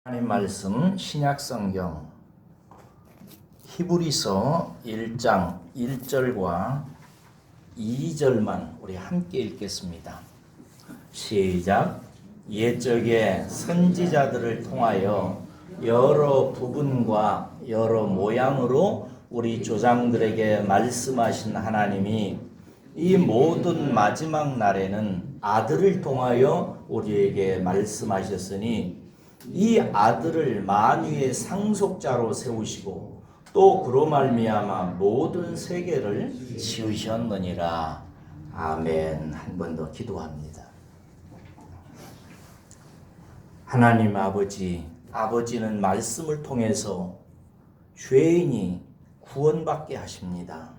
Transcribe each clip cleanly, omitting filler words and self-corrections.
하나님 말씀 신약성경 히브리서 1장 1절과 2절만 우리 함께 읽겠습니다. 시작. 옛적에 선지자들을 통하여 여러 부분과 여러 모양으로 우리 조상들에게 말씀하신 하나님이 이 모든 마지막 날에는 아들을 통하여 우리에게 말씀하셨으니 이 아들을 만유의 상속자로 세우시고 또 그로 말미암아 모든 세계를 지으셨느니라. 아멘. 한 번 더 기도합니다. 하나님 아버지는 말씀을 통해서 죄인이 구원받게 하십니다.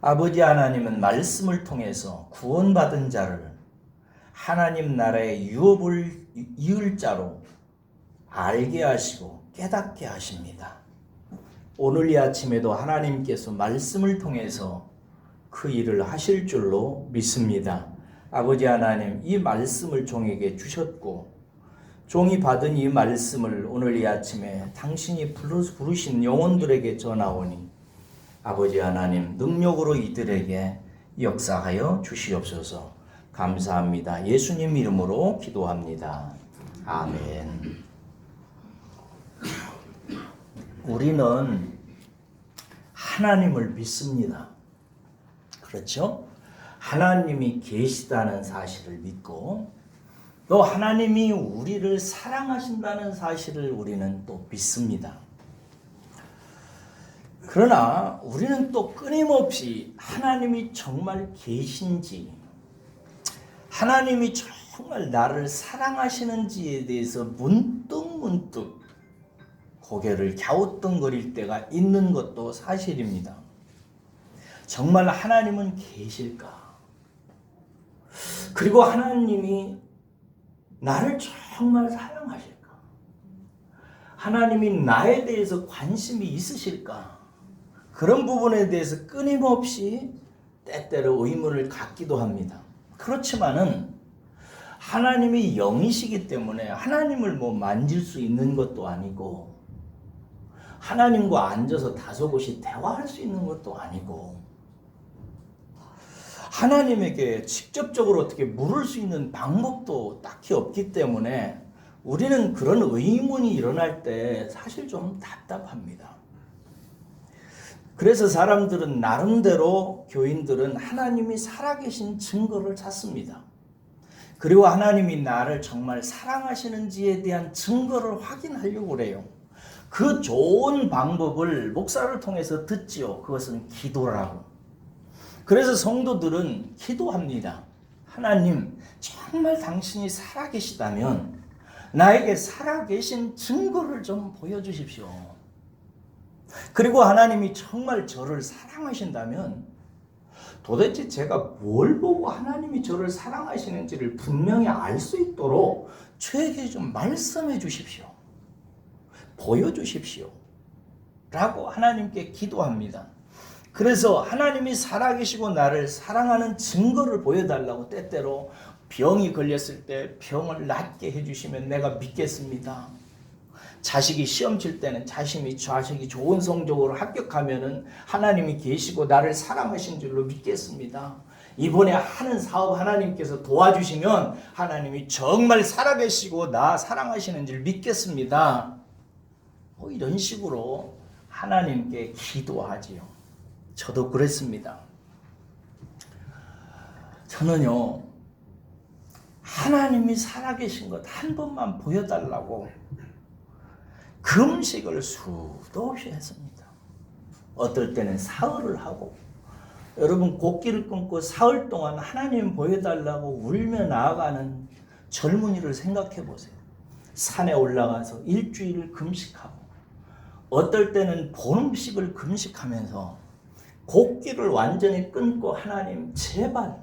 아버지 하나님은 말씀을 통해서 구원받은 자를 하나님 나라의 유업을 이을 자로 알게 하시고 깨닫게 하십니다. 오늘 이 아침에도 하나님께서 말씀을 통해서 그 일을 하실 줄로 믿습니다. 아버지 하나님, 이 말씀을 종에게 주셨고 종이 받은 이 말씀을 오늘 이 아침에 당신이 부르신 영혼들에게 전하오니 아버지 하나님, 능력으로 이들에게 역사하여 주시옵소서. 감사합니다. 예수님 이름으로 기도합니다. 아멘. 우리는 하나님을 믿습니다. 그렇죠? 하나님이 계시다는 사실을 믿고 또 하나님이 우리를 사랑하신다는 사실을 우리는 또 믿습니다. 그러나 우리는 또 끊임없이 하나님이 정말 계신지, 하나님이 정말 나를 사랑하시는지에 대해서 문득 고개를 갸우뚱거릴 때가 있는 것도 사실입니다. 정말 하나님은 계실까? 그리고 하나님이 나를 정말 사랑하실까? 하나님이 나에 대해서 관심이 있으실까? 그런 부분에 대해서 끊임없이 때때로 의문을 갖기도 합니다. 그렇지만은 하나님이 영이시기 때문에 하나님을 만질 수 있는 것도 아니고 하나님과 앉아서 다소곳이 대화할 수 있는 것도 아니고 하나님에게 직접적으로 어떻게 물을 수 있는 방법도 딱히 없기 때문에 우리는 그런 의문이 일어날 때 사실 좀 답답합니다. 그래서 사람들은 나름대로 교인들은 하나님이 살아계신 증거를 찾습니다. 그리고 하나님이 나를 정말 사랑하시는지에 대한 증거를 확인하려고 그래요. 그 좋은 방법을 목사를 통해서 듣지요. 그것은 기도라고. 그래서 성도들은 기도합니다. 하나님, 정말 당신이 살아계시다면 나에게 살아계신 증거를 좀 보여주십시오. 그리고 하나님이 정말 저를 사랑하신다면 도대체 제가 뭘 보고 하나님이 저를 사랑하시는지를 분명히 알 수 있도록 저에게 좀 말씀해 주십시오. 보여주십시오. 라고 하나님께 기도합니다. 그래서 하나님이 살아계시고 나를 사랑하는 증거를 보여달라고 때때로 병이 걸렸을 때 병을 낫게 해주시면 내가 믿겠습니다. 자식이 시험 칠 때는 자식이 좋은 성적으로 합격하면은 하나님이 계시고 나를 사랑하신 줄로 믿겠습니다. 이번에 하는 사업 하나님께서 도와주시면 하나님이 정말 살아계시고 나 사랑하시는 줄 믿겠습니다. 이런 식으로 하나님께 기도하지요. 저도 그랬습니다. 저는요, 하나님이 살아계신 것 한 번만 보여달라고 금식을 수도 없이 했습니다. 어떨 때는 사흘을 하고, 여러분 곡기를 끊고 사흘 동안 하나님 보여달라고 울며 나아가는 젊은이를 생각해 보세요. 산에 올라가서 일주일을 금식하고, 어떨 때는 보름씩을 금식하면서 곡기를 완전히 끊고 하나님 제발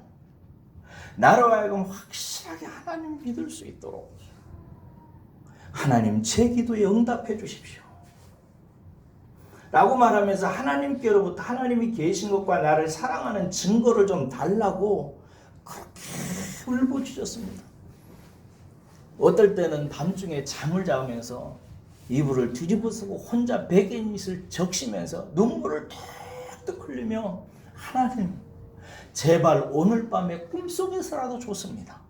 나로 하여금 확실하게 하나님 믿을 수 있도록 하나님 제 기도에 응답해 주십시오. 라고 말하면서 하나님께로부터 하나님이 계신 것과 나를 사랑하는 증거를 좀 달라고 그렇게 울부짖었습니다. 어떨 때는 밤중에 잠을 자면서 이불을 뒤집어쓰고 혼자 베갯잇을 적시면서 눈물을 툭툭 흘리며 하나님 제발 오늘 밤에 꿈속에서라도 좋습니다.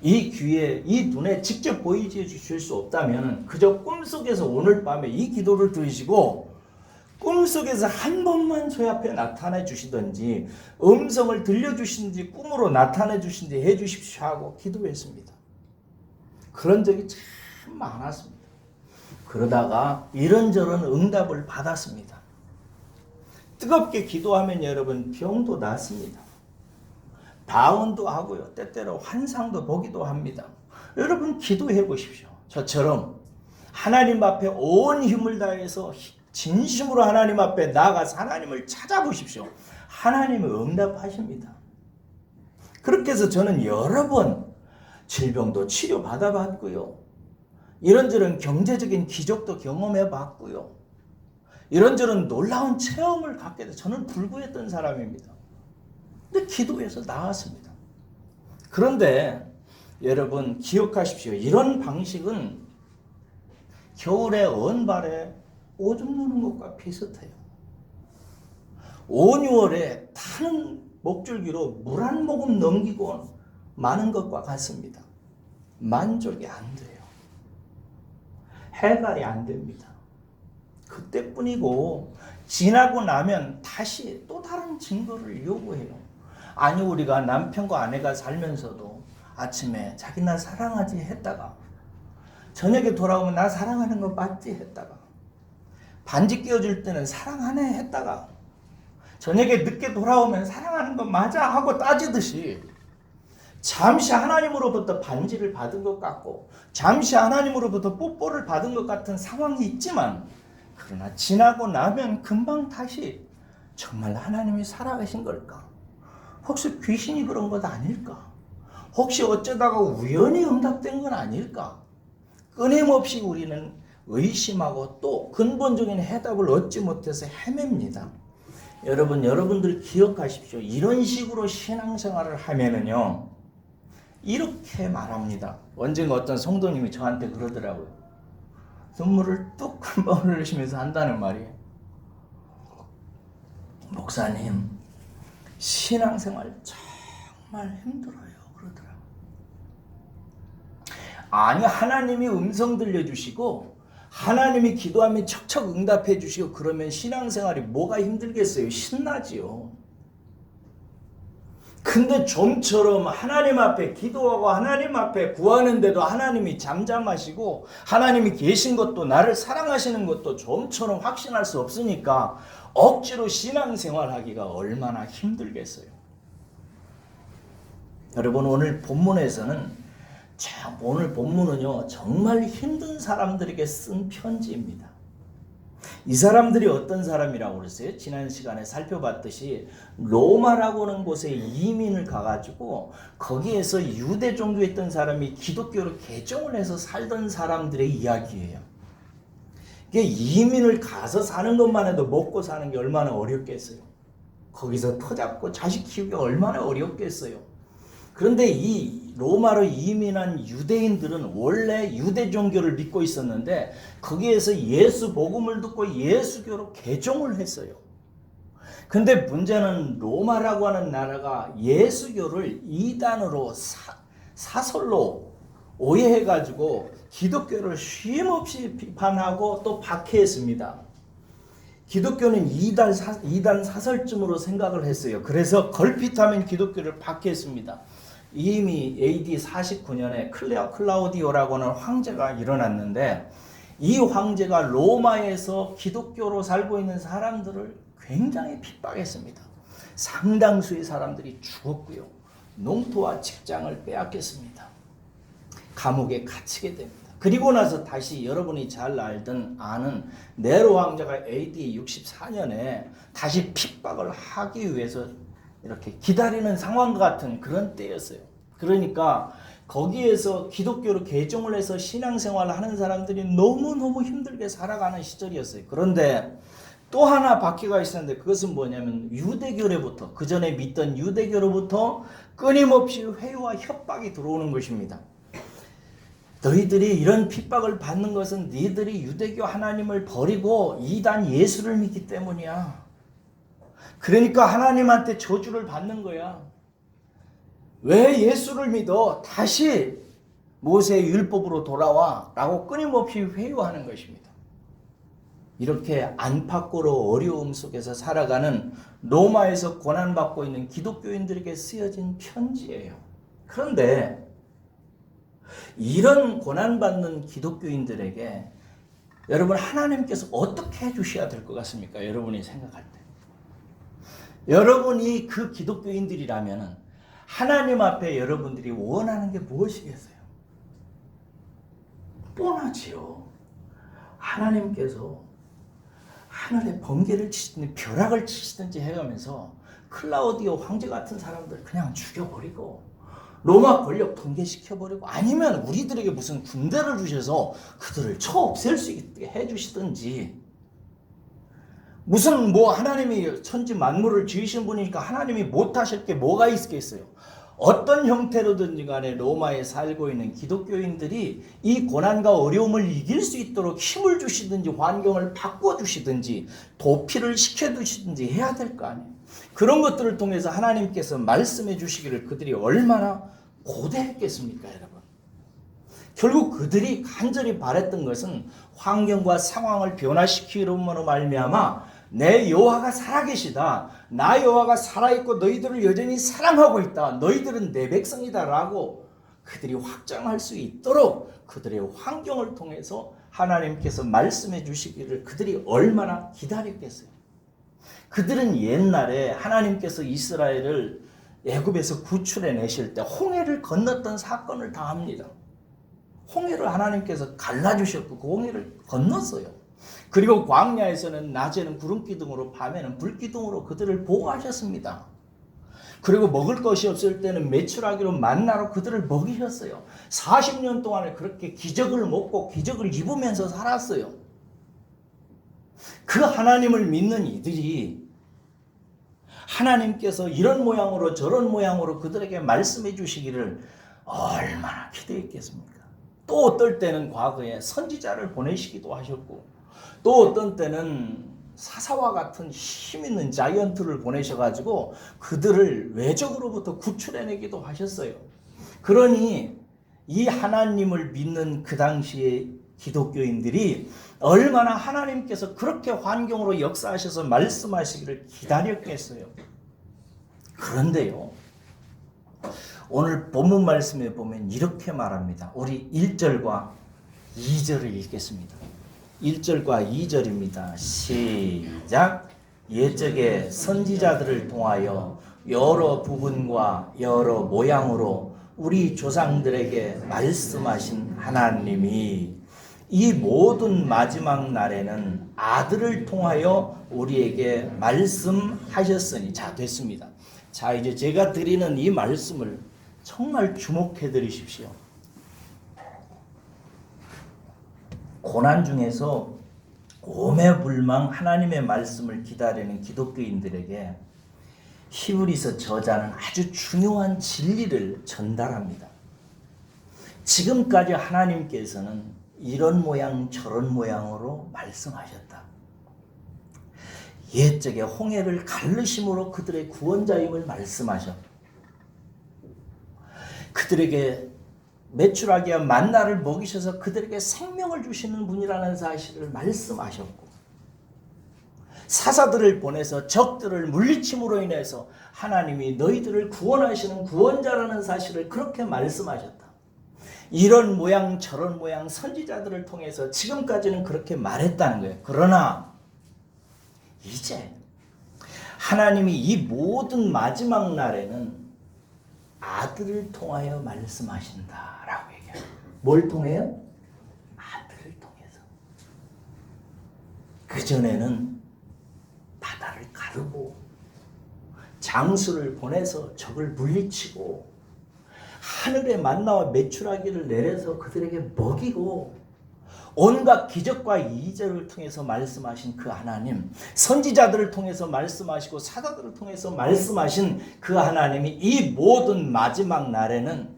이 귀에 이 눈에 직접 보이지 주실 수 없다면 그저 꿈속에서 오늘 밤에 이 기도를 들으시고 꿈속에서 한 번만 저희 앞에 나타내 주시든지 음성을 들려주시든지 꿈으로 나타내 주시든지 해 주십시오 하고 기도했습니다. 그런 적이 참 많았습니다. 그러다가 이런저런 응답을 받았습니다. 뜨겁게 기도하면 여러분 병도 낫습니다. 방언도 하고요. 때때로 환상도 보기도 합니다. 여러분 기도해 보십시오. 저처럼 하나님 앞에 온 힘을 다해서 진심으로 하나님 앞에 나아가서 하나님을 찾아보십시오. 하나님은 응답하십니다. 그렇게 해서 저는 여러 번 질병도 치료받아 봤고요. 이런저런 경제적인 기적도 경험해 봤고요. 이런저런 놀라운 체험을 갖게 돼서 저는 불구했던 사람입니다. 근데 기도해서 나았습니다. 그런데 여러분 기억하십시오. 이런 방식은 겨울에 언발에 오줌 누는 것과 비슷해요. 5, 6월에 타는 목줄기로 물 한 모금 넘기고 마는 것과 같습니다. 만족이 안 돼요. 해갈이 안 됩니다. 그때뿐이고 지나고 나면 다시 또 다른 증거를 요구해요. 아니 우리가 남편과 아내가 살면서도 아침에 자기 나 사랑하지 했다가 저녁에 돌아오면 나 사랑하는 거 맞지 했다가 반지 끼워줄 때는 사랑하네 했다가 저녁에 늦게 돌아오면 사랑하는 거 맞아 하고 따지듯이 잠시 하나님으로부터 반지를 받은 것 같고 잠시 하나님으로부터 뽀뽀를 받은 것 같은 상황이 있지만 그러나 지나고 나면 금방 다시 정말 하나님이 살아계신 걸까? 혹시 귀신이 그런 것 아닐까? 혹시 어쩌다가 우연히 응답된 건 아닐까? 끊임없이 우리는 의심하고 또 근본적인 해답을 얻지 못해서 헤맵니다. 여러분들 기억하십시오. 이런 식으로 신앙생활을 하면은요, 이렇게 말합니다. 언젠가 어떤 성도님이 저한테 그러더라고요. 눈물을 뚝 한 번 흘리시면서 한다는 말이에요. 목사님, 신앙생활 정말 힘들어요. 그러더라고요. 아니, 하나님이 음성 들려주시고 하나님이 기도하면 척척 응답해 주시고 그러면 신앙생활이 뭐가 힘들겠어요? 신나지요. 근데 좀처럼 하나님 앞에 기도하고 하나님 앞에 구하는데도 하나님이 잠잠하시고 하나님이 계신 것도 나를 사랑하시는 것도 좀처럼 확신할 수 없으니까 억지로 신앙생활하기가 얼마나 힘들겠어요. 여러분 오늘 본문에서는 오늘 본문은요 정말 힘든 사람들에게 쓴 편지입니다. 이 사람들이 어떤 사람이라고 그랬어요? 지난 시간에 살펴봤듯이 로마라고 하는 곳에 이민을 가가지고 거기에서 유대 종교에 있던 사람이 기독교로 개종을 해서 살던 사람들의 이야기예요. 이게 이민을 가서 사는 것만 해도 먹고 사는 게 얼마나 어렵겠어요. 거기서 터잡고 자식 키우기가 얼마나 어렵겠어요. 그런데 이 로마로 이민한 유대인들은 원래 유대 종교를 믿고 있었는데 거기에서 예수 복음을 듣고 예수교로 개종을 했어요. 근데 문제는 로마라고 하는 나라가 예수교를 이단으로 사설로 오해해가지고 기독교를 쉼없이 비판하고 또 박해했습니다. 기독교는 이단 사설쯤으로 생각을 했어요. 그래서 걸핏하면 기독교를 박해했습니다. 이미 AD 49년에 클라우디오라고 하는 황제가 일어났는데 이 황제가 로마에서 기독교로 살고 있는 사람들을 굉장히 핍박했습니다. 상당수의 사람들이 죽었고요. 농토와 직장을 빼앗겼습니다. 감옥에 갇히게 됩니다. 그리고 나서 다시 여러분이 잘 아는 네로 황제가 AD 64년에 다시 핍박을 하기 위해서 이렇게 기다리는 상황과 같은 그런 때였어요. 그러니까 거기에서 기독교로 개종을 해서 신앙생활을 하는 사람들이 너무너무 힘들게 살아가는 시절이었어요. 그런데 또 하나 박해가 있었는데 그것은 뭐냐면 유대교로부터 그 전에 믿던 유대교로부터 끊임없이 회유와 협박이 들어오는 것입니다. 너희들이 이런 핍박을 받는 것은 너희들이 유대교 하나님을 버리고 이단 예수를 믿기 때문이야. 그러니까 하나님한테 저주를 받는 거야. 왜 예수를 믿어? 다시 모세의 율법으로 돌아와 라고 끊임없이 회유하는 것입니다. 이렇게 안팎으로 어려움 속에서 살아가는 로마에서 고난받고 있는 기독교인들에게 쓰여진 편지예요. 그런데 이런 고난받는 기독교인들에게 여러분 하나님께서 어떻게 해주셔야 될 것 같습니까? 여러분이 생각할 때. 여러분이 그 기독교인들이라면 하나님 앞에 여러분들이 원하는 게 무엇이겠어요? 뻔하지요. 하나님께서 하늘에 번개를 치시든지 벼락을 치시든지 해가면서 클라우디오 황제 같은 사람들 그냥 죽여버리고 로마 권력 붕괴시켜버리고 아니면 우리들에게 무슨 군대를 주셔서 그들을 쳐 없앨 수 있게 해주시든지 무슨 하나님이 천지 만물을 지으신 분이니까 하나님이 못하실 게 뭐가 있겠어요. 어떤 형태로든지 간에 로마에 살고 있는 기독교인들이 이 고난과 어려움을 이길 수 있도록 힘을 주시든지 환경을 바꿔주시든지 도피를 시켜주시든지 해야 될 거 아니에요. 그런 것들을 통해서 하나님께서 말씀해 주시기를 그들이 얼마나 고대했겠습니까, 여러분? 결국 그들이 간절히 바랬던 것은 환경과 상황을 변화시키므로 말미암아 내 여호와가 살아계시다. 나 여호와가 살아있고 너희들을 여전히 사랑하고 있다. 너희들은 내 백성이다 라고 그들이 확장할 수 있도록 그들의 환경을 통해서 하나님께서 말씀해 주시기를 그들이 얼마나 기다렸겠어요. 그들은 옛날에 하나님께서 이스라엘을 애굽에서 구출해 내실 때 홍해를 건넜던 사건을 다 합니다. 홍해를 하나님께서 갈라주셨고 그 홍해를 건넜어요. 그리고 광야에서는 낮에는 구름기둥으로 밤에는 불기둥으로 그들을 보호하셨습니다. 그리고 먹을 것이 없을 때는 메추라기로 만나로 그들을 먹이셨어요. 40년 동안에 그렇게 기적을 먹고 기적을 입으면서 살았어요. 그 하나님을 믿는 이들이 하나님께서 이런 모양으로 저런 모양으로 그들에게 말씀해 주시기를 얼마나 기대했겠습니까? 또 어떨 때는 과거에 선지자를 보내시기도 하셨고 또 어떤 때는 사사와 같은 힘 있는 자이언트를 보내셔가지고 그들을 외적으로부터 구출해내기도 하셨어요. 그러니 이 하나님을 믿는 그 당시에 기독교인들이 얼마나 하나님께서 그렇게 환경으로 역사하셔서 말씀하시기를 기다렸겠어요. 그런데요, 오늘 본문 말씀에 보면 이렇게 말합니다. 우리 1절과 2절을 읽겠습니다. 1절과 2절입니다. 시작. 옛적에 선지자들을 통하여 여러 부분과 여러 모양으로 우리 조상들에게 말씀하신 하나님이 이 모든 마지막 날에는 아들을 통하여 우리에게 말씀하셨으니. 자, 됐습니다. 자, 이제 제가 드리는 이 말씀을 정말 주목해 들으십시오. 고난 중에서 오매불망 하나님의 말씀을 기다리는 기독교인들에게 히브리서 저자는 아주 중요한 진리를 전달합니다. 지금까지 하나님께서는 이런 모양 저런 모양으로 말씀하셨다. 옛적에 홍해를 갈르심으로 그들의 구원자임을 말씀하셨고 그들에게 메추라기와 만나를 먹이셔서 그들에게 생명을 주시는 분이라는 사실을 말씀하셨고 사사들을 보내서 적들을 물리침으로 인해서 하나님이 너희들을 구원하시는 구원자라는 사실을 그렇게 말씀하셨다. 이런 모양 저런 모양 선지자들을 통해서 지금까지는 그렇게 말했다는 거예요. 그러나 이제 하나님이 이 모든 마지막 날에는 아들을 통하여 말씀하신다라고 얘기해요. 뭘 통해요? 아들을 통해서. 그전에는 바다를 가르고 장수를 보내서 적을 물리치고 하늘의 만나와 메추라기를 내려서 그들에게 먹이고 온갖 기적과 이적을 통해서 말씀하신 그 하나님, 선지자들을 통해서 말씀하시고 사자들을 통해서 말씀하신 그 하나님이 이 모든 마지막 날에는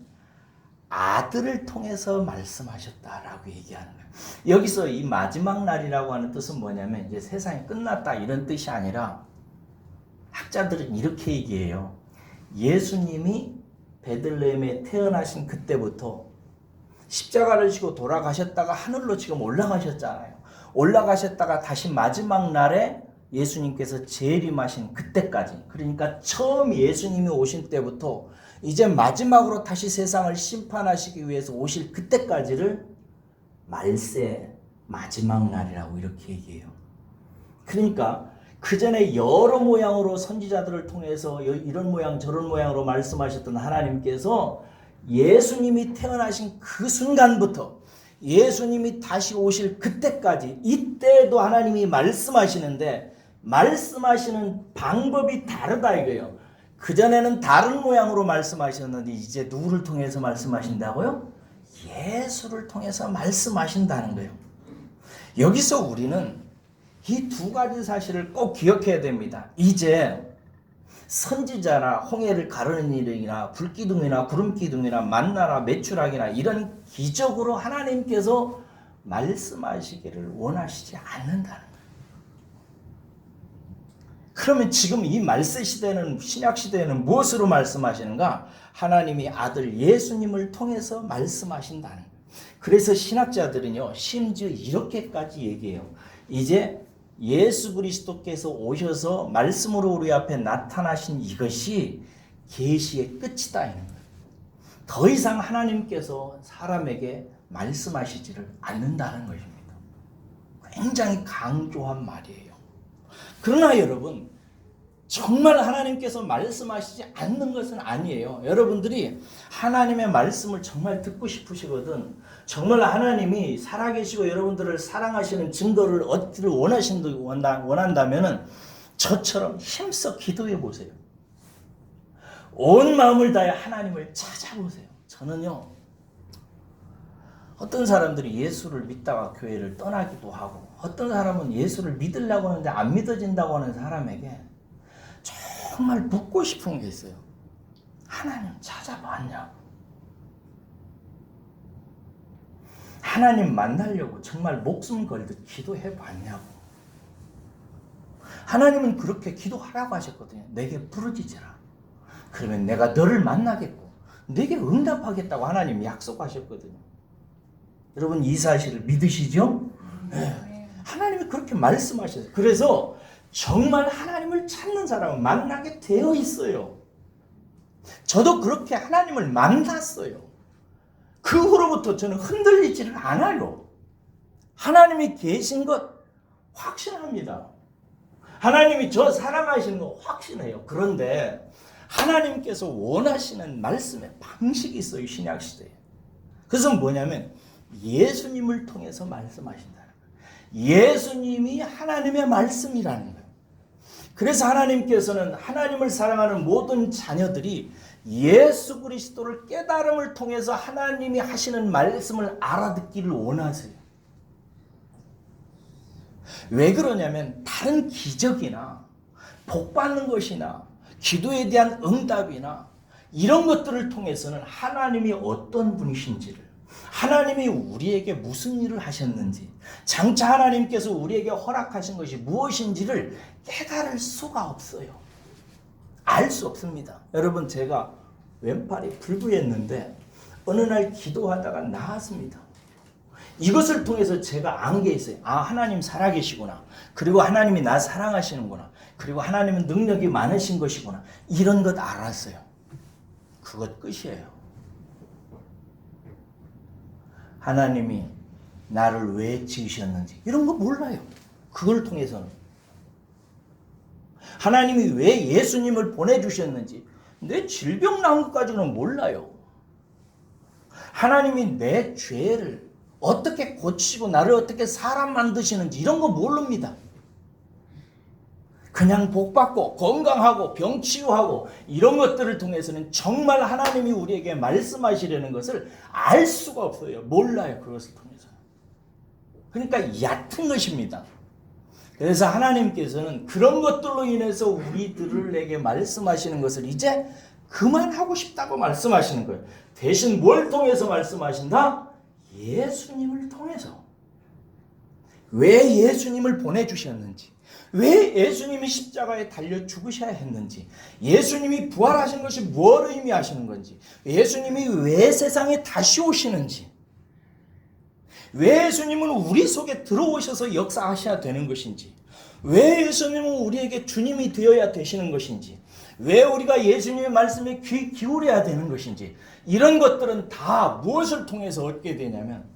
아들을 통해서 말씀하셨다라고 얘기하는 거예요. 여기서 이 마지막 날이라고 하는 뜻은 뭐냐면 이제 세상이 끝났다 이런 뜻이 아니라 학자들은 이렇게 얘기해요. 예수님이 베들레헴에 태어나신 그때부터 십자가를 지고 돌아가셨다가 하늘로 지금 올라가셨잖아요. 올라가셨다가 다시 마지막 날에 예수님께서 재림하신 그때까지, 그러니까 처음 예수님이 오신 때부터 이제 마지막으로 다시 세상을 심판하시기 위해서 오실 그때까지를 말세 마지막 날이라고 이렇게 얘기해요. 그러니까 그 전에 여러 모양으로 선지자들을 통해서 이런 모양 저런 모양으로 말씀하셨던 하나님께서 예수님이 태어나신 그 순간부터 예수님이 다시 오실 그때까지 이때도 하나님이 말씀하시는데 말씀하시는 방법이 다르다 이거예요. 그전에는 다른 모양으로 말씀하셨는데 이제 누구를 통해서 말씀하신다고요? 예수를 통해서 말씀하신다는 거예요. 여기서 우리는 이 두 가지 사실을 꼭 기억해야 됩니다. 이제 선지자나 홍해를 가르는 일이나 불기둥이나 구름기둥이나 만나나 메추라기나 이런 기적으로 하나님께서 말씀하시기를 원하시지 않는다는 거예요. 그러면 지금 이 말세 시대는 신약 시대에는 무엇으로 말씀하시는가? 하나님이 아들 예수님을 통해서 말씀하신다는 거예요. 그래서 신학자들은요 심지어 이렇게까지 얘기해요. 이제 예수 그리스도께서 오셔서 말씀으로 우리 앞에 나타나신 이것이 계시의 끝이다 이런 거예요. 더 이상 하나님께서 사람에게 말씀하시지를 않는다는 것입니다. 굉장히 강조한 말이에요. 그러나 여러분 정말 하나님께서 말씀하시지 않는 것은 아니에요. 여러분들이 하나님의 말씀을 정말 듣고 싶으시거든. 정말 하나님이 살아계시고 여러분들을 사랑하시는 증거를 얻기를 원한다면 저처럼 힘써 기도해 보세요. 온 마음을 다해 하나님을 찾아보세요. 저는요 어떤 사람들이 예수를 믿다가 교회를 떠나기도 하고 어떤 사람은 예수를 믿으려고 하는데 안 믿어진다고 하는 사람에게 정말 묻고 싶은 게 있어요. 하나님 찾아봤냐고. 하나님 만나려고 정말 목숨 걸듯 기도해 봤냐고. 하나님은 그렇게 기도하라고 하셨거든요. 내게 부르짖으라. 그러면 내가 너를 만나겠고 내게 응답하겠다고 하나님이 약속하셨거든요. 여러분 이 사실을 믿으시죠? 네. 하나님이 그렇게 말씀하셨어요. 그래서 정말 하나님을 찾는 사람은 만나게 되어 있어요. 저도 그렇게 하나님을 만났어요. 그 후로부터 저는 흔들리지를 않아요. 하나님이 계신 것 확신합니다. 하나님이 저 사랑하시는 거 확신해요. 그런데 하나님께서 원하시는 말씀의 방식이 있어요. 신약시대에. 그것은 뭐냐면 예수님을 통해서 말씀하신다는 거예요. 예수님이 하나님의 말씀이라는 거예요. 그래서 하나님께서는 하나님을 사랑하는 모든 자녀들이 예수 그리스도를 깨달음을 통해서 하나님이 하시는 말씀을 알아듣기를 원하세요. 왜 그러냐면 다른 기적이나 복 받는 것이나 기도에 대한 응답이나 이런 것들을 통해서는 하나님이 어떤 분이신지를, 하나님이 우리에게 무슨 일을 하셨는지, 장차 하나님께서 우리에게 허락하신 것이 무엇인지를 깨달을 수가 없어요. 알 수 없습니다. 여러분 제가 왼팔이 불구했는데 어느 날 기도하다가 나았습니다. 이것을 통해서 제가 안 게 있어요. 아, 하나님 살아계시구나. 그리고 하나님이 나 사랑하시는구나. 그리고 하나님은 능력이 많으신 것이구나. 이런 것 알았어요. 그것 끝이에요. 하나님이 나를 왜 지으셨는지 이런 거 몰라요. 그걸 통해서는. 하나님이 왜 예수님을 보내주셨는지 내 질병 나온 것까지는 몰라요. 하나님이 내 죄를 어떻게 고치고 나를 어떻게 사람 만드시는지 이런 거 모릅니다. 그냥 복받고 건강하고 병치유하고 이런 것들을 통해서는 정말 하나님이 우리에게 말씀하시려는 것을 알 수가 없어요. 몰라요. 그것을 통해서. 그러니까 얕은 것입니다. 그래서 하나님께서는 그런 것들로 인해서 우리들에게 말씀하시는 것을 이제 그만하고 싶다고 말씀하시는 거예요. 대신 뭘 통해서 말씀하신다? 예수님을 통해서. 왜 예수님을 보내주셨는지, 왜 예수님이 십자가에 달려 죽으셔야 했는지, 예수님이 부활하신 것이 뭘 의미하시는 건지, 예수님이 왜 세상에 다시 오시는지, 왜 예수님은 우리 속에 들어오셔서 역사하셔야 되는 것인지, 왜 예수님은 우리에게 주님이 되어야 되시는 것인지, 왜 우리가 예수님의 말씀에 귀 기울여야 되는 것인지, 이런 것들은 다 무엇을 통해서 얻게 되냐면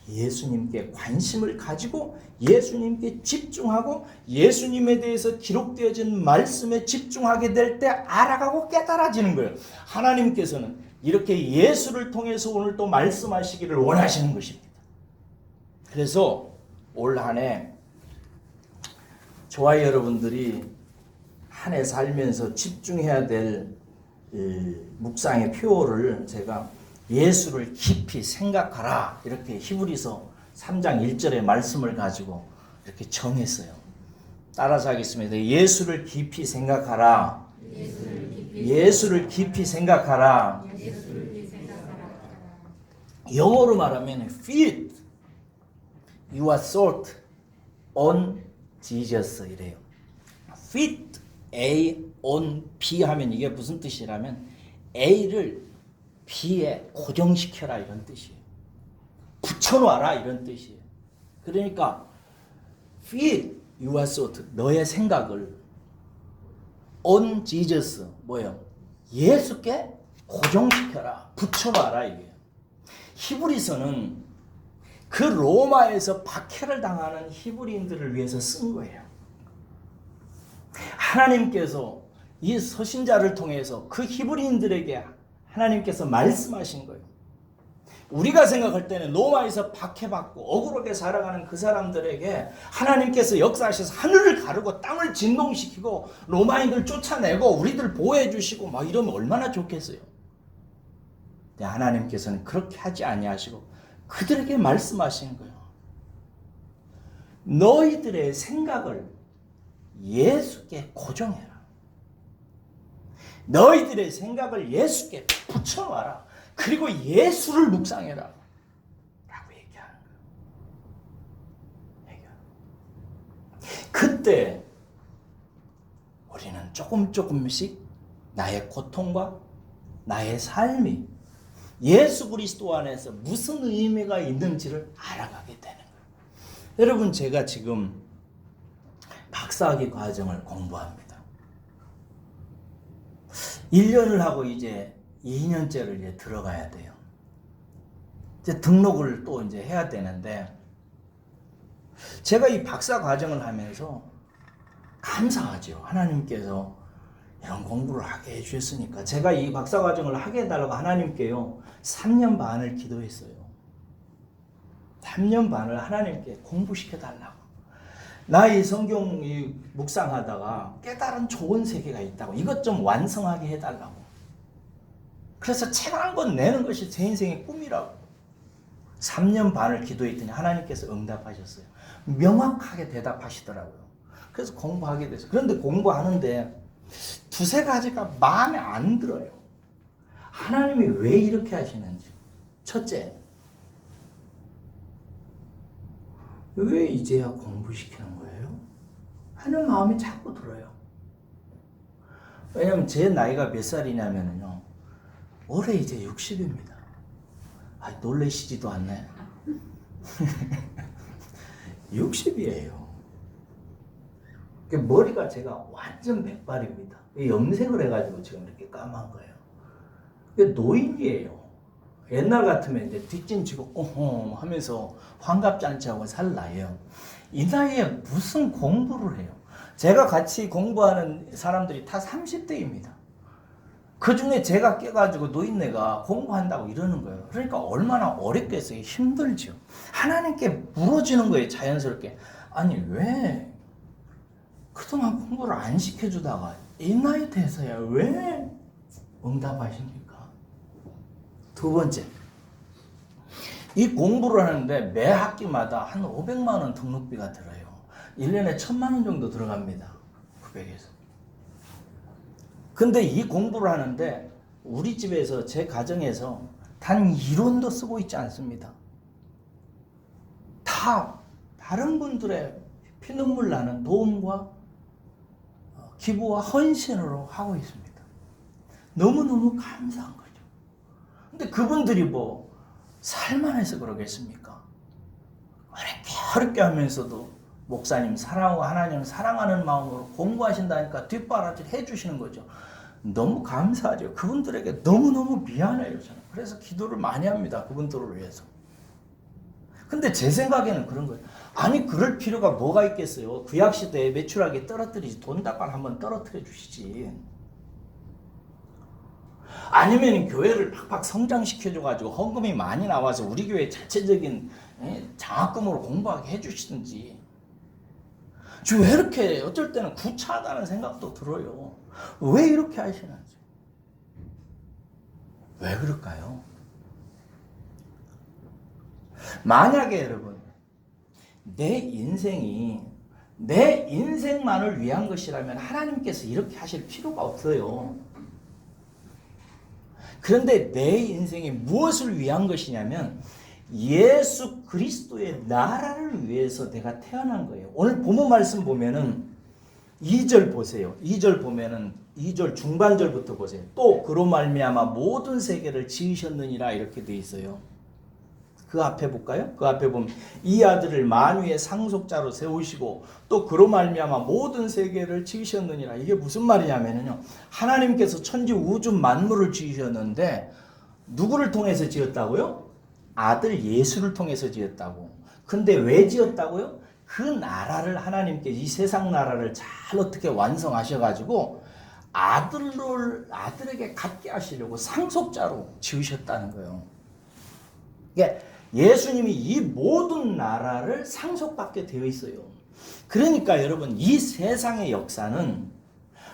예수님께 관심을 가지고 예수님께 집중하고 예수님에 대해서 기록되어진 말씀에 집중하게 될 때 알아가고 깨달아지는 거예요. 하나님께서는 이렇게 예수를 통해서 오늘 또 말씀하시기를 원하시는 것입니다. 그래서 올 한 해 저와 여러분들이 한 해 살면서 집중해야 될 묵상의 표어를 제가 예수를 깊이 생각하라, 이렇게 히브리서 3장 1절의 말씀을 가지고 이렇게 정했어요. 따라서 하겠습니다. 예수를 깊이 생각하라. 예수를 깊이 생각하라. 영어로 말하면 feed your thought on Jesus 이래요. feed A on B 하면 이게 무슨 뜻이라면 A를 B에 고정시켜라 이런 뜻이에요. 붙여놔라 이런 뜻이에요. 그러니까 feed your thought, 너의 생각을 on Jesus, 뭐예요? 예수께 고정시켜라, 붙여놔라 이게요. 히브리서는 그 로마에서 박해를 당하는 히브리인들을 위해서 쓴 거예요. 하나님께서 이 서신자를 통해서 그 히브리인들에게 하나님께서 말씀하신 거예요. 우리가 생각할 때는 로마에서 박해받고 억울하게 살아가는 그 사람들에게 하나님께서 역사하셔서 하늘을 가르고 땅을 진동시키고 로마인들 쫓아내고 우리들 보호해 주시고 막 이러면 얼마나 좋겠어요. 근데 하나님께서는 그렇게 하지 아니하시고 그들에게 말씀하신 거예요. 너희들의 생각을 예수께 고정해라. 너희들의 생각을 예수께 붙여놔라. 그리고 예수를 묵상해라 라고 얘기하는 거예요. 그때 우리는 조금씩 나의 고통과 나의 삶이 예수 그리스도 안에서 무슨 의미가 있는지를 알아가게 되는 거예요. 여러분, 제가 지금 박사학위 과정을 공부합니다. 1년을 하고 이제 2년째를 이제 들어가야 돼요. 이제 등록을 또 이제 해야 되는데, 제가 이 박사 과정을 하면서 감사하죠. 하나님께서 이런 공부를 하게 해주셨으니까. 제가 이 박사 과정을 하게 해달라고 하나님께요 3년 반을 기도했어요. 3년 반을 하나님께 공부시켜달라고. 나 이 성경 묵상하다가 깨달은 좋은 세계가 있다고, 이것 좀 완성하게 해달라고. 그래서 책 한 권 내는 것이 제 인생의 꿈이라고 3년 반을 기도했더니 하나님께서 응답하셨어요. 명확하게 대답하시더라고요. 그래서 공부하게 됐어요. 그런데 공부하는데 두세 가지가 마음에 안 들어요. 하나님이 왜 이렇게 하시는지. 첫째, 왜 이제야 공부시키는 거예요? 하는 마음이 자꾸 들어요. 왜냐면 제 나이가 몇 살이냐면요, 올해 이제 60입니다. 아, 놀라시지도 않나요? 60이에요. 머리가 제가 완전 백발입니다. 염색을 해가지고 지금 이렇게 까만 거예요. 노인이에요. 옛날 같으면 이제 뒷짐지고 어허 하면서 환갑잔치하고 살 나이에요. 이 나이에 무슨 공부를 해요? 제가 같이 공부하는 사람들이 다 30대입니다. 그 중에 제가 깨가지고 노인네가 공부한다고 이러는 거예요. 그러니까 얼마나 어렵겠어요. 힘들죠. 하나님께 물어지는 거예요. 자연스럽게. 아니, 왜 그동안 공부를 안 시켜주다가 이 나이 돼서야 왜 응답하십니까? 두 번째, 이 공부를 하는데 매 학기마다 한 500만 원 등록비가 들어요. 1년에 1000만 원 정도 들어갑니다. 900에서. 근데 이 공부를 하는데 우리 집에서 제 가정에서 단 1원도 쓰고 있지 않습니다. 다 다른 분들의 피눈물 나는 도움과 기부와 헌신으로 하고 있습니다. 너무너무 감사한 거죠. 근데 그분들이 뭐 살만해서 그러겠습니까? 어렵게 하면서도 목사님 사랑하고 하나님 사랑하는 마음으로 공부하신다니까 뒷바라지 해주시는 거죠. 너무 감사하죠. 그분들에게 너무너무 미안해요. 저는. 그래서 기도를 많이 합니다. 그분들을 위해서. 근데 제 생각에는 그런 거예요. 아니 그럴 필요가 뭐가 있겠어요. 구약시대에 매출하게 떨어뜨리지 돈다발 한번 떨어뜨려 주시지. 아니면 교회를 팍팍 성장시켜줘가지고 헌금이 많이 나와서 우리 교회 자체적인 장학금으로 공부하게 해주시든지. 왜 이렇게 어쩔 때는 구차하다는 생각도 들어요. 왜 이렇게 하시는지. 왜 그럴까요? 만약에 여러분 내 인생이 내 인생만을 위한 것이라면 하나님께서 이렇게 하실 필요가 없어요. 그런데 내 인생이 무엇을 위한 것이냐면 예수 그리스도의 나라를 위해서 내가 태어난 거예요. 오늘 본문 말씀 보면은 2절 보세요. 2절 보면은 2절 중반절부터 보세요. 또 그로 말미암아 모든 세계를 지으셨느니라 이렇게 돼 있어요. 그 앞에 볼까요? 그 앞에 보면 이 아들을 만유의 상속자로 세우시고 또 그로 말미암아 모든 세계를 지으셨느니라. 이게 무슨 말이냐면요. 하나님께서 천지 우주 만물을 지으셨는데 누구를 통해서 지었다고요? 아들 예수를 통해서 지었다고. 근데 왜 지었다고요? 그 나라를 하나님께 이 세상 나라를 잘 어떻게 완성하셔가지고 아들에게 갖게 하시려고 상속자로 지으셨다는 거예요. 그러니까 예수님이 이 모든 나라를 상속받게 되어 있어요. 그러니까 여러분 이 세상의 역사는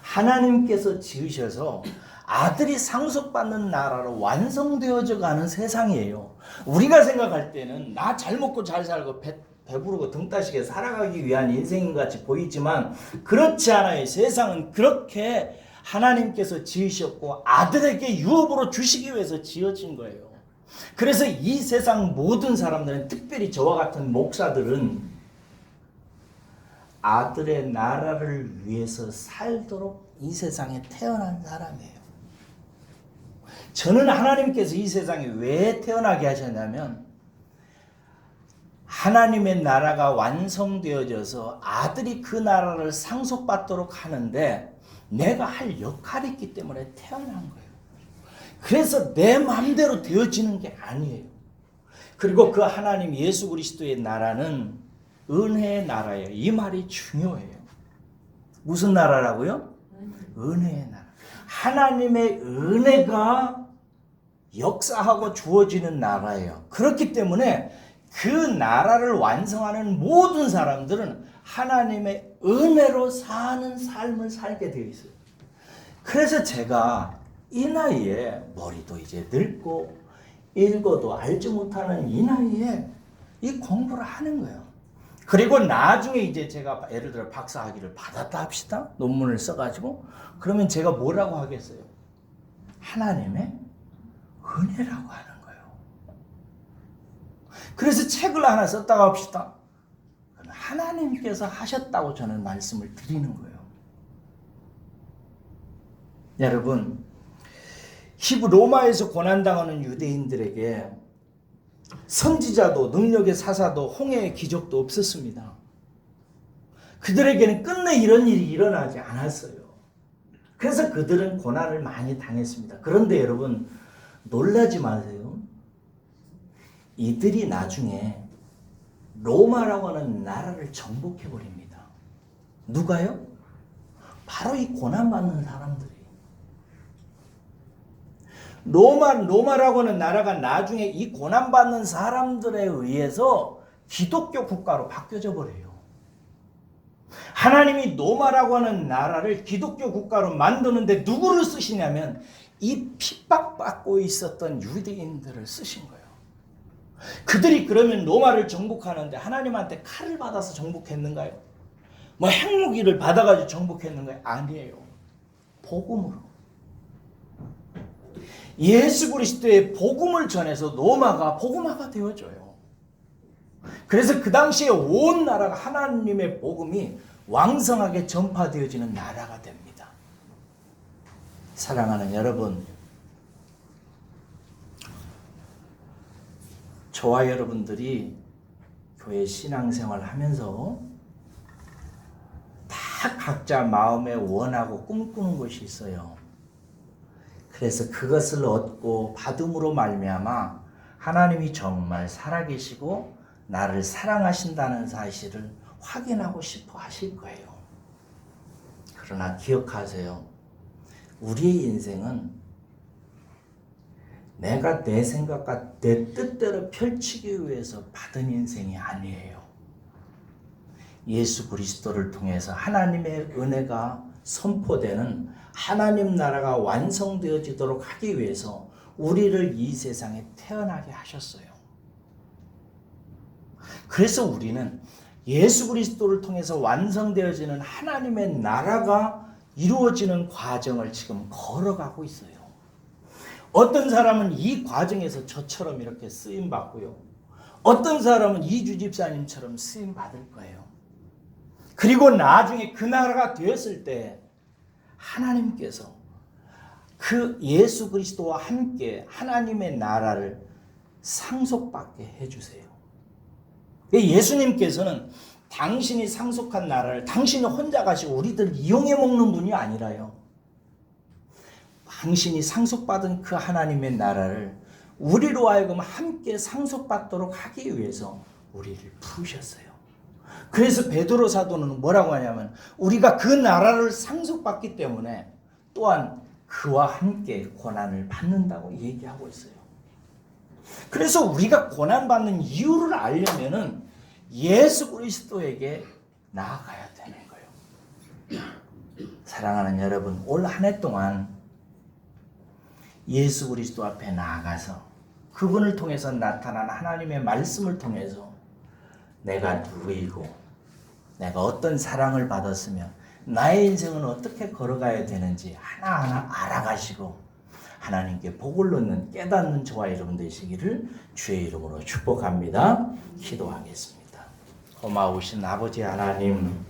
하나님께서 지으셔서 아들이 상속받는 나라로 완성되어져 가는 세상이에요. 우리가 생각할 때는 나 잘 먹고 잘 살고 배부르고 등 따시게 살아가기 위한 인생인 같이 보이지만 그렇지 않아요. 세상은 그렇게 하나님께서 지으셨고 아들에게 유업으로 주시기 위해서 지어진 거예요. 그래서 이 세상 모든 사람들은 특별히 저와 같은 목사들은 아들의 나라를 위해서 살도록 이 세상에 태어난 사람이에요. 저는 하나님께서 이 세상에 왜 태어나게 하셨냐면 하나님의 나라가 완성되어져서 아들이 그 나라를 상속받도록 하는데 내가 할 역할이 있기 때문에 태어난 거예요. 그래서 내 마음대로 되어지는 게 아니에요. 그리고 그 하나님 예수 그리스도의 나라는 은혜의 나라예요. 이 말이 중요해요. 무슨 나라라고요? 은혜의 나라. 하나님의 은혜가 역사하고 주어지는 나라예요. 그렇기 때문에 그 나라를 완성하는 모든 사람들은 하나님의 은혜로 사는 삶을 살게 되어 있어요. 그래서 제가 이 나이에 머리도 이제 늙고 읽어도 알지 못하는 이 나이에 이 공부를 하는 거예요. 그리고 나중에 이제 제가 예를 들어 박사학위를 받았다 합시다. 논문을 써가지고 그러면 제가 뭐라고 하겠어요? 하나님의 은혜라고 하는 거예요. 그래서 책을 하나 썼다고 합시다. 하나님께서 하셨다고 저는 말씀을 드리는 거예요. 여러분, 히브 로마에서 고난당하는 유대인들에게 선지자도 능력의 사사도 홍해의 기적도 없었습니다. 그들에게는 끝내 이런 일이 일어나지 않았어요. 그래서 그들은 고난을 많이 당했습니다. 그런데 여러분 놀라지 마세요. 이들이 나중에 로마라고 하는 나라를 정복해버립니다. 누가요? 바로 이 고난받는 사람들이. 로마라고 하는 나라가 나중에 이 고난받는 사람들에 의해서 기독교 국가로 바뀌어져 버려요. 하나님이 로마라고 하는 나라를 기독교 국가로 만드는데 누구를 쓰시냐면 이 핍박받고 있었던 유대인들을 쓰신 거예요. 그들이 그러면 로마를 정복하는데 하나님한테 칼을 받아서 정복했는가요? 뭐 핵무기를 받아가지고 정복했는가요? 아니에요. 복음으로. 예수 그리스도의 복음을 전해서 로마가 복음화가 되어져요. 그래서 그 당시에 온 나라가 하나님의 복음이 왕성하게 전파되어지는 나라가 됩니다. 사랑하는 여러분, 저와 여러분들이 교회 신앙생활 하면서 다 각자 마음에 원하고 꿈꾸는 것이 있어요. 그래서 그것을 얻고 받음으로 말미암아 하나님이 정말 살아계시고 나를 사랑하신다는 사실을 확인하고 싶어 하실 거예요. 그러나 기억하세요. 우리의 인생은 내가 내 생각과 내 뜻대로 펼치기 위해서 받은 인생이 아니에요. 예수 그리스도를 통해서 하나님의 은혜가 선포되는 하나님 나라가 완성되어지도록 하기 위해서 우리를 이 세상에 태어나게 하셨어요. 그래서 우리는 예수 그리스도를 통해서 완성되어지는 하나님의 나라가 이루어지는 과정을 지금 걸어가고 있어요. 어떤 사람은 이 과정에서 저처럼 이렇게 쓰임 받고요. 어떤 사람은 이주 집사님처럼 쓰임 받을 거예요. 그리고 나중에 그 나라가 되었을 때 하나님께서 그 예수 그리스도와 함께 하나님의 나라를 상속받게 해주세요. 예수님께서는 당신이 상속한 나라를 당신이 혼자 가시고 우리들 이용해 먹는 분이 아니라요. 당신이 상속받은 그 하나님의 나라를 우리로 하여금 함께 상속받도록 하기 위해서 우리를 부르셨어요. 그래서 베드로 사도는 뭐라고 하냐면 우리가 그 나라를 상속받기 때문에 또한 그와 함께 고난을 받는다고 얘기하고 있어요. 그래서 우리가 고난받는 이유를 알려면은 예수 그리스도에게 나아가야 되는 거예요. 사랑하는 여러분, 올 한 해 동안 예수 그리스도 앞에 나아가서 그분을 통해서 나타난 하나님의 말씀을 통해서 내가 누구이고 내가 어떤 사랑을 받았으며 나의 인생은 어떻게 걸어가야 되는지 하나하나 알아가시고 하나님께 복을 얻는 깨닫는 저와 여러분 되시기를 주의 이름으로 축복합니다. 기도하겠습니다. 고마우신 아버지 하나님,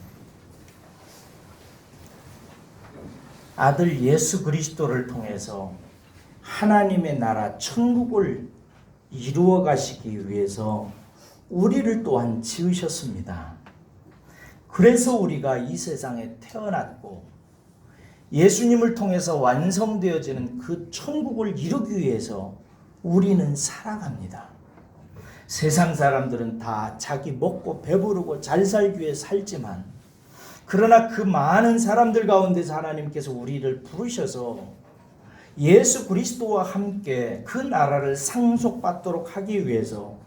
아들 예수 그리스도를 통해서 하나님의 나라 천국을 이루어 가시기 위해서 우리를 또한 지으셨습니다. 그래서 우리가 이 세상에 태어났고 예수님을 통해서 완성되어지는 그 천국을 이루기 위해서 우리는 살아갑니다. 세상 사람들은 다 자기 먹고 배부르고 잘 살기 위해 살지만 그러나 그 많은 사람들 가운데서 하나님께서 우리를 부르셔서 예수 그리스도와 함께 그 나라를 상속받도록 하기 위해서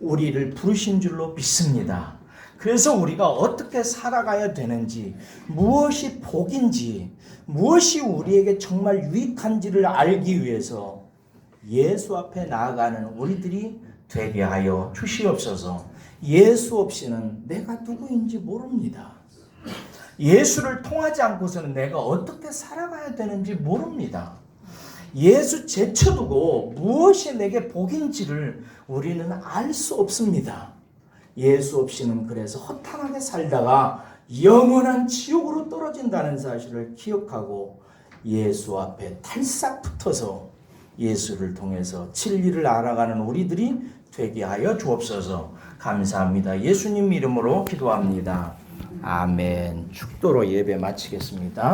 우리를 부르신 줄로 믿습니다. 그래서 우리가 어떻게 살아가야 되는지, 무엇이 복인지, 무엇이 우리에게 정말 유익한지를 알기 위해서 예수 앞에 나아가는 우리들이 되게 하여 주시옵소서. 예수 없이는 내가 누구인지 모릅니다. 예수를 통하지 않고서는 내가 어떻게 살아가야 되는지 모릅니다. 예수 제쳐두고 무엇이 내게 복인지를 우리는 알 수 없습니다. 예수 없이는 그래서 허탄하게 살다가 영원한 지옥으로 떨어진다는 사실을 기억하고 예수 앞에 탈싹 붙어서 예수를 통해서 진리를 알아가는 우리들이 되게 하여 주옵소서. 감사합니다. 예수님 이름으로 기도합니다. 아멘. 축도로 예배 마치겠습니다.